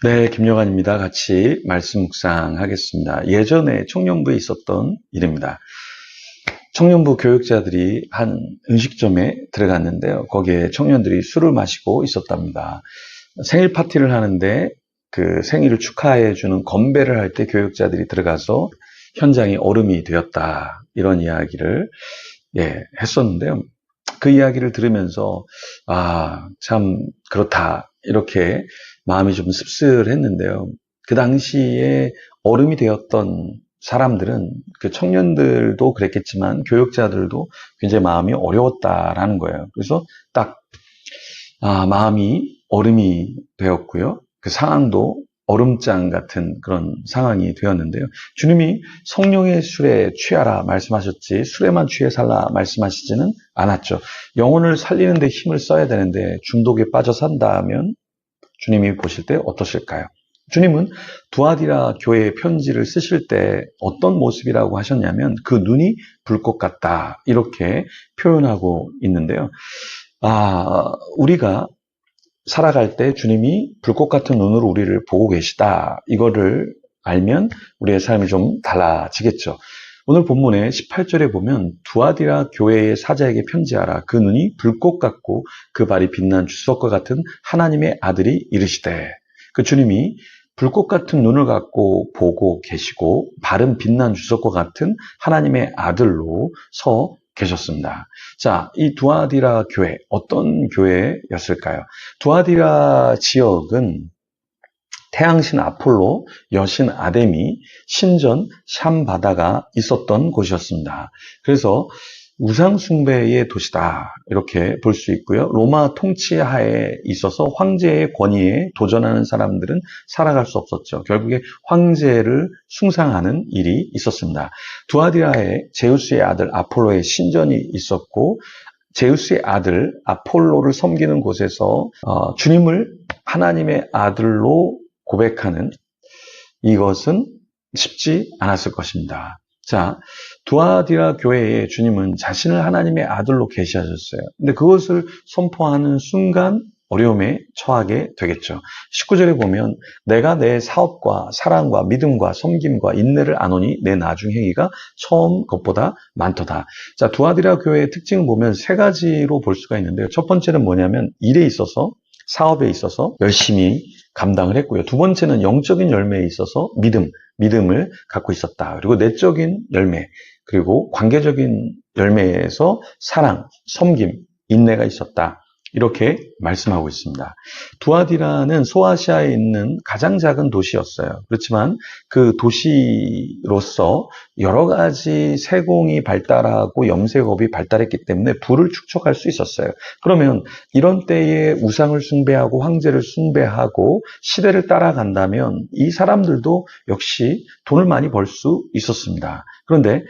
네, 김요한입니다. 같이 말씀 묵상하겠습니다. 예전에 청년부에 있었던 일입니다. 청년부 교육자들이 한 음식점에 들어갔는데요. 거기에 청년들이 술을 마시고 있었답니다. 생일 파티를 하는데 그 생일을 축하해주는 건배를 할 때 교육자들이 들어가서 현장이 얼음이 되었다. 이런 이야기를 했었는데요. 그 이야기를 들으면서 참 그렇다 이렇게 마음이 좀 씁쓸했는데요. 그 당시에 얼음이 되었던 사람들은 그 청년들도 그랬겠지만 교육자들도 굉장히 마음이 어려웠다라는 거예요. 그래서 딱 마음이 얼음이 되었고요. 그 상황도 얼음장 같은 그런 상황이 되었는데요. 주님이 성령의 술에 취하라 말씀하셨지 술에만 취해 살라 말씀하시지는 않았죠. 영혼을 살리는 데 힘을 써야 되는데 중독에 빠져 산다면 주님이 보실 때 어떠실까요? 주님은 두아디라 교회의 편지를 쓰실 때 어떤 모습이라고 하셨냐면 그 눈이 불꽃 같다 이렇게 표현하고 있는데요. 우리가 살아갈 때 주님이 불꽃 같은 눈으로 우리를 보고 계시다. 이거를 알면 우리의 삶이 좀 달라지겠죠. 오늘 본문의 18절에 보면 두아디라 교회의 사자에게 편지하라. 그 눈이 불꽃 같고 그 발이 빛난 주석과 같은 하나님의 아들이 이르시되. 그 주님이 불꽃 같은 눈을 갖고 보고 계시고 발은 빛난 주석과 같은 하나님의 아들로 서 계셨습니다. 자, 이 두아디라 교회, 어떤 교회였을까요? 두아디라 지역은 태양신 아폴로, 여신 아데미, 신전 샴바다가 있었던 곳이었습니다. 그래서 우상숭배의 도시다 이렇게 볼 수 있고요. 로마 통치하에 있어서 황제의 권위에 도전하는 사람들은 살아갈 수 없었죠. 결국에 황제를 숭상하는 일이 있었습니다. 두아디라에 제우스의 아들 아폴로의 신전이 있었고 제우스의 아들 아폴로를 섬기는 곳에서 주님을 하나님의 아들로 고백하는 이것은 쉽지 않았을 것입니다. 자, 두아디라 교회에 주님은 자신을 하나님의 아들로 계시하셨어요. 근데 그것을 선포하는 순간 어려움에 처하게 되겠죠. 19절에 보면 내가 내 사업과 사랑과 믿음과 섬김과 인내를 아노니 내 나중 행위가 처음 것보다 많도다. 자, 두아디라 교회의 특징을 보면 세 가지로 볼 수가 있는데요. 첫 번째는 뭐냐면 일에 있어서 사업에 있어서 열심히 감당을 했고요. 두 번째는 영적인 열매에 있어서 믿음을 갖고 있었다. 그리고 내적인 열매, 그리고 관계적인 열매에서 사랑, 섬김, 인내가 있었다. 이렇게 말씀하고 있습니다. 두아디라는 소아시아에 있는 가장 작은 도시였어요. 그렇지만 그 도시로서 여러 가지 세공이 발달하고 염색업이 발달했기 때문에 부를 축적할 수 있었어요. 그러면 이런 때에 우상을 숭배하고 황제를 숭배하고 시대를 따라간다면 이 사람들도 역시 돈을 많이 벌 수 있었습니다. 그런데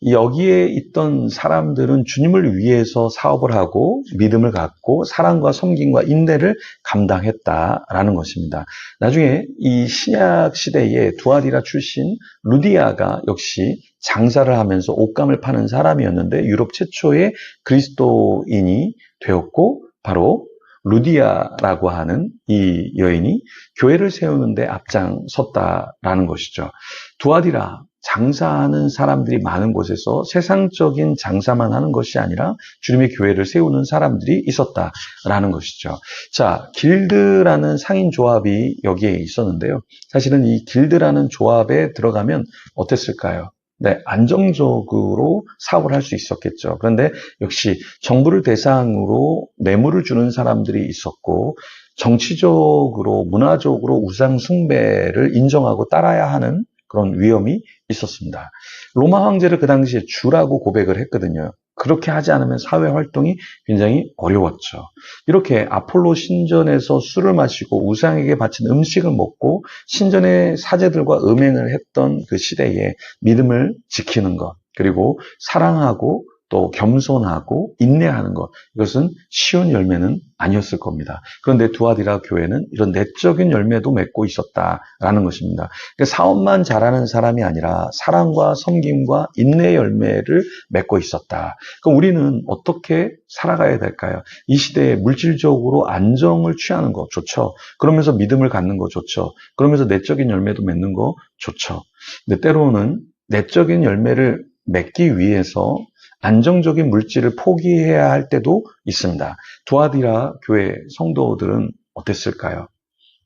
여기에 있던 사람들은 주님을 위해서 사업을 하고 믿음을 갖고 사랑과 섬김과 인내를 감당했다라는 것입니다. 나중에 이 신약 시대에 두아디라 출신 루디아가 역시 장사를 하면서 옷감을 파는 사람이었는데 유럽 최초의 그리스도인이 되었고 바로 루디아라고 하는 이 여인이 교회를 세우는데 앞장섰다라는 것이죠. 두아디라 장사하는 사람들이 많은 곳에서 세상적인 장사만 하는 것이 아니라 주님의 교회를 세우는 사람들이 있었다라는 것이죠. 자, 길드라는 상인 조합이 여기에 있었는데요. 사실은 이 길드라는 조합에 들어가면 어땠을까요? 네, 안정적으로 사업을 할 수 있었겠죠. 그런데 역시 정부를 대상으로 뇌물을 주는 사람들이 있었고 정치적으로 문화적으로 우상 숭배를 인정하고 따라야 하는 그런 위험이 있었습니다. 로마 황제를 그 당시에 주라고 고백을 했거든요. 그렇게 하지 않으면 사회 활동이 굉장히 어려웠죠. 이렇게 아폴로 신전에서 술을 마시고 우상에게 바친 음식을 먹고 신전의 사제들과 음행을 했던 그 시대에 믿음을 지키는 것, 그리고 사랑하고 또 겸손하고 인내하는 것, 이것은 쉬운 열매는 아니었을 겁니다. 그런데 두아디라 교회는 이런 내적인 열매도 맺고 있었다라는 것입니다. 그러니까 사업만 잘하는 사람이 아니라 사랑과 섬김과 인내의 열매를 맺고 있었다. 그럼 우리는 어떻게 살아가야 될까요? 이 시대에 물질적으로 안정을 취하는 거 좋죠. 그러면서 믿음을 갖는 거 좋죠. 그러면서 내적인 열매도 맺는 거 좋죠. 근데 때로는 내적인 열매를 맺기 위해서 안정적인 물질을 포기해야 할 때도 있습니다. 두아디라 교회 성도들은 어땠을까요?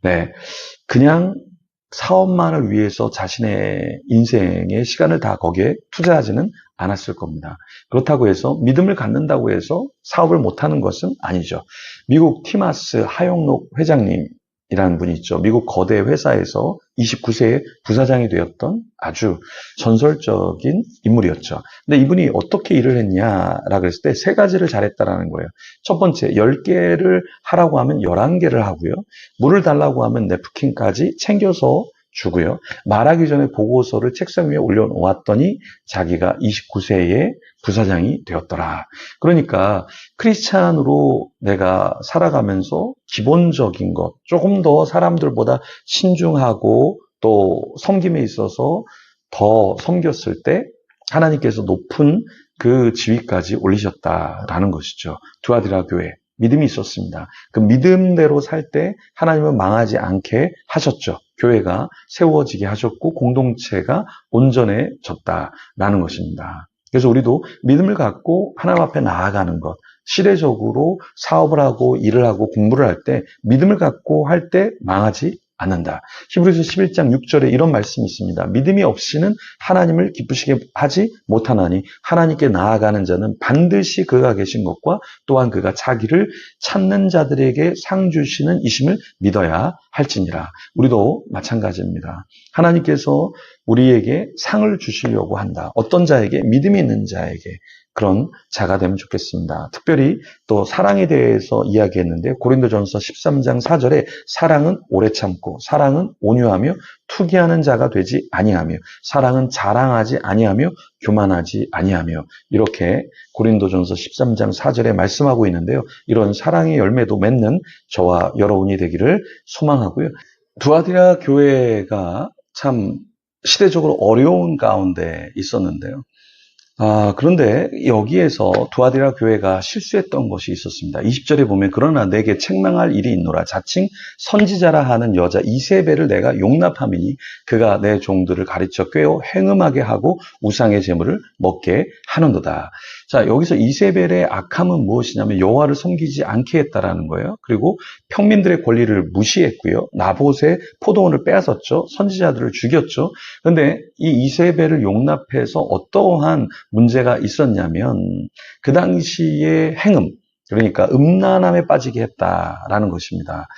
네, 그냥 사업만을 위해서 자신의 인생의 시간을 다 거기에 투자하지는 않았을 겁니다. 그렇다고 해서 믿음을 갖는다고 해서 사업을 못하는 것은 아니죠. 미국 티마스 하용록 회장님이라는 분이 있죠. 미국 거대 회사에서 29세에 부사장이 되었던 아주 전설적인 인물이었죠. 근데 이분이 어떻게 일을 했냐라고 했을 때 세 가지를 잘했다라는 거예요. 첫 번째, 10개를 하라고 하면 11개를 하고요. 물을 달라고 하면 냅킨까지 챙겨서 주고요. 말하기 전에 보고서를 책상 위에 올려놓았더니 자기가 29세에 부사장이 되었더라. 그러니까 크리스찬으로 내가 살아가면서 기본적인 것, 조금 더 사람들보다 신중하고 또 섬김에 있어서 더 섬겼을 때 하나님께서 높은 그 지위까지 올리셨다라는 것이죠. 두아디라 교회. 믿음이 있었습니다. 그 믿음대로 살 때 하나님은 망하지 않게 하셨죠. 교회가 세워지게 하셨고 공동체가 온전해졌다라는 것입니다. 그래서 우리도 믿음을 갖고 하나님 앞에 나아가는 것, 시대적으로 사업을 하고 일을 하고 공부를 할 때 믿음을 갖고 할 때 망하지 않는다. 히브리서 11장 6절에 이런 말씀이 있습니다. 믿음이 없이는 하나님을 기쁘시게 하지 못하나니 하나님께 나아가는 자는 반드시 그가 계신 것과 또한 그가 자기를 찾는 자들에게 상 주시는 이심을 믿어야 할지니라. 우리도 마찬가지입니다. 하나님께서 우리에게 상을 주시려고 한다. 어떤 자에게? 믿음이 있는 자에게. 그런 자가 되면 좋겠습니다. 특별히 또 사랑에 대해서 이야기했는데 고린도전서 13장 4절에 사랑은 오래 참고 사랑은 온유하며 투기하는 자가 되지 아니하며 사랑은 자랑하지 아니하며 교만하지 아니하며 이렇게 고린도전서 13장 4절에 말씀하고 있는데요. 이런 사랑의 열매도 맺는 저와 여러분이 되기를 소망하고요. 두아디라 교회가 참 시대적으로 어려운 가운데 있었는데요. 그런데 여기에서 두아디라 교회가 실수했던 것이 있었습니다. 20절에 보면 그러나 내게 책망할 일이 있노라. 자칭 선지자라 하는 여자 이세벨을 내가 용납함이니 그가 내 종들을 가르쳐 꿰어 행음하게 하고 우상의 제물을 먹게 하는도다. 자, 여기서 이세벨의 악함은 무엇이냐면 여호와를 섬기지 않게 했다라는 거예요. 그리고 평민들의 권리를 무시했고요. 나봇의 포도원을 빼앗았죠. 선지자들을 죽였죠. 그런데 이 이세벨을 용납해서 어떠한 문제가 있었냐면 그 당시의 행음, 그러니까 음란함에 빠지게 했다라는 것입니다.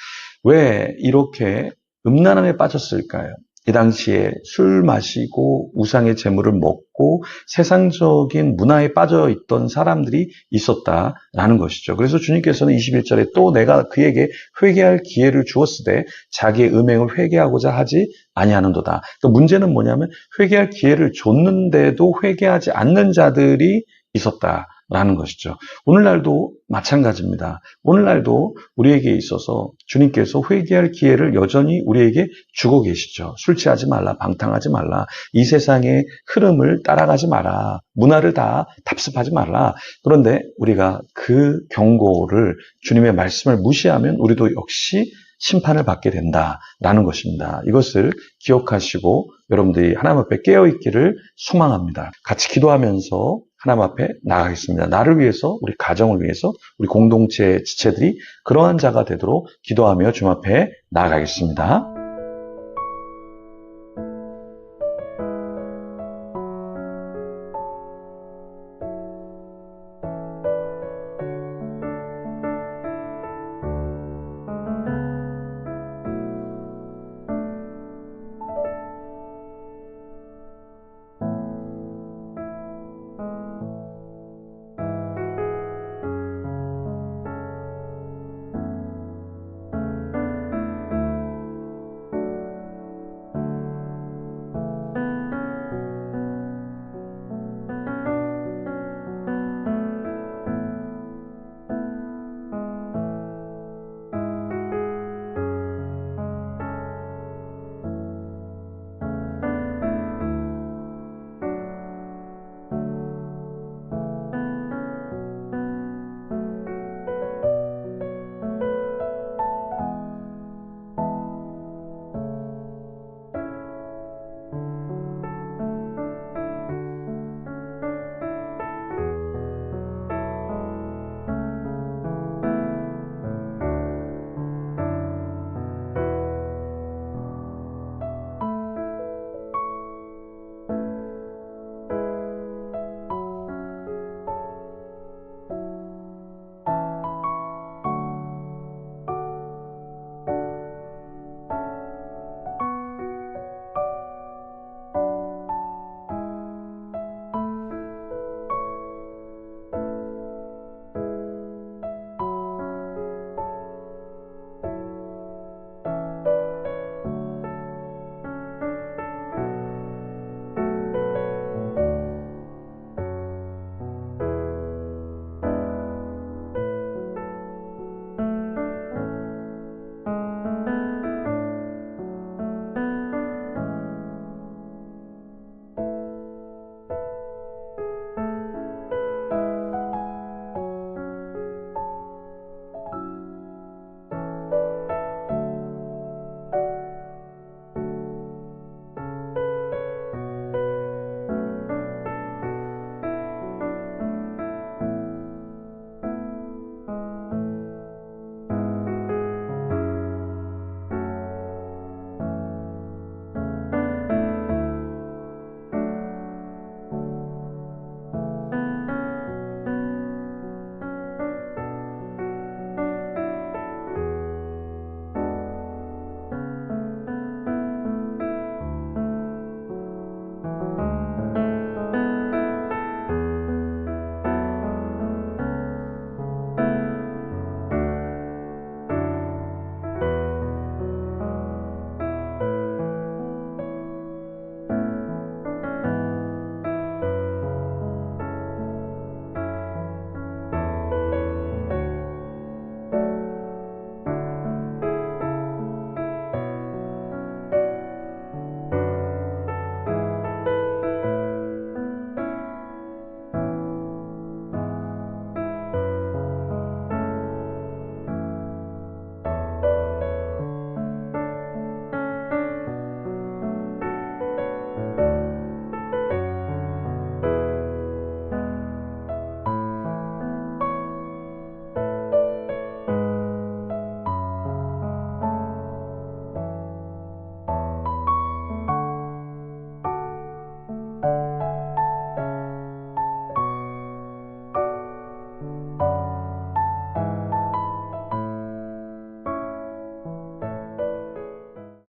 왜 이렇게 음란함에 빠졌을까요? 이 당시에 술 마시고 우상의 제물을 먹고 세상적인 문화에 빠져 있던 사람들이 있었다라는 것이죠. 그래서 주님께서는 21절에 또 내가 그에게 회개할 기회를 주었으되 자기의 음행을 회개하고자 하지 아니하는도다. 그러니까 문제는 뭐냐면 회개할 기회를 줬는데도 회개하지 않는 자들이 있었다라는 것이죠. 오늘날도 마찬가지입니다. 오늘날도 우리에게 있어서 주님께서 회개할 기회를 여전히 우리에게 주고 계시죠. 술 취하지 말라, 방탕하지 말라, 이 세상의 흐름을 따라가지 마라, 문화를 다 답습하지 말라. 그런데 우리가 그 경고를 주님의 말씀을 무시하면 우리도 역시 심판을 받게 된다라는 것입니다. 이것을 기억하시고 여러분들이 하나님 앞에 깨어있기를 소망합니다. 같이 기도하면서 하나님 앞에 나가겠습니다. 나를 위해서, 우리 가정을 위해서, 우리 공동체 지체들이 그러한 자가 되도록 기도하며 주님 앞에 나아가겠습니다.